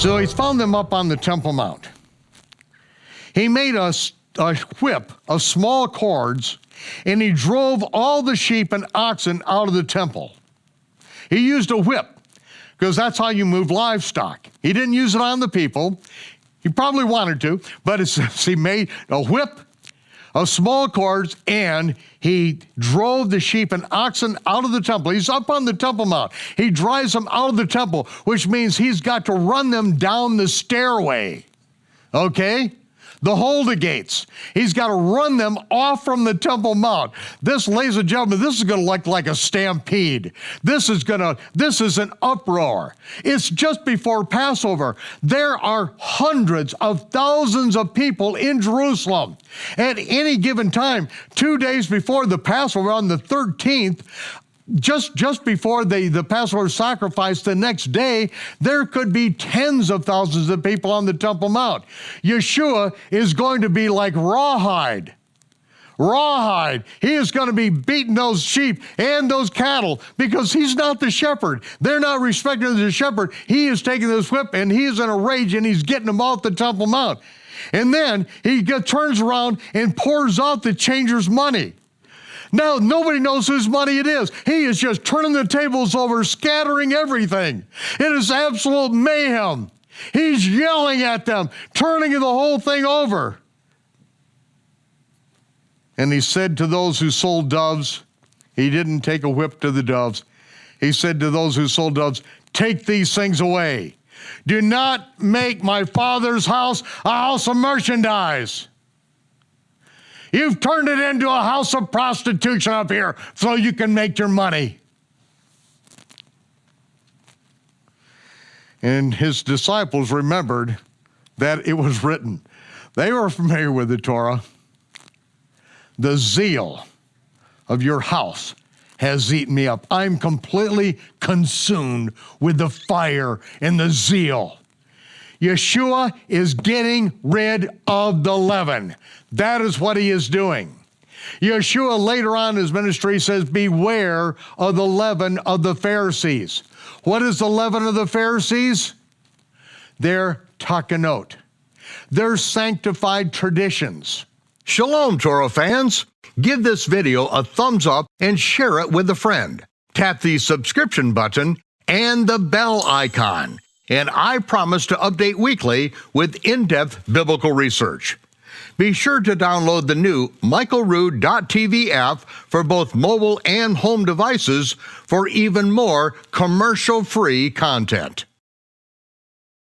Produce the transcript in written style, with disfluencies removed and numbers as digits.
So he's found them up on the Temple Mount. He made a whip of small cords, and he drove all the sheep and oxen out of the temple. He used a whip, because that's how you move livestock. He didn't use it on the people. He probably wanted to, but it says he made a whip of small cords, and he drove the sheep and oxen out of the temple. He's up on the Temple Mount. He drives them out of the temple, which means he's got to run them down the stairway, okay? The Holda gates. He's got to run them off from the Temple Mount. This, ladies and gentlemen, this is going to look like a stampede. This is an uproar. It's just before Passover. There are hundreds of thousands of people in Jerusalem. At any given time, 2 days before the Passover, on the 13th, just before the Passover sacrifice the next day, there could be tens of thousands of people on the Temple Mount. Yeshua is going to be like rawhide. Rawhide. He is going to be beating those sheep and those cattle because he's not the shepherd. They're not respecting the shepherd. He is taking this whip and he's in a rage and he's getting them off the Temple Mount. And then he turns around and pours out the changers' money. Now, nobody knows whose money it is. He is just turning the tables over, scattering everything. It is absolute mayhem. He's yelling at them, turning the whole thing over. And he said to those who sold doves, he didn't take a whip to the doves. He said to those who sold doves, take these things away. Do not make my Father's house a house of merchandise. You've turned it into a house of prostitution up here so you can make your money. And his disciples remembered that it was written. They were familiar with the Torah. The zeal of your house has eaten me up. I'm completely consumed with the fire and the zeal. Yeshua is getting rid of the leaven. That is what he is doing. Yeshua later on in his ministry says, beware of the leaven of the Pharisees. What is the leaven of the Pharisees? Their takanot, their sanctified traditions. Shalom, Torah fans. Give this video a thumbs up and share it with a friend. Tap the subscription button and the bell icon. And I promise to update weekly with in-depth biblical research. Be sure to download the new michaelrood.tv app for both mobile and home devices for even more commercial-free content.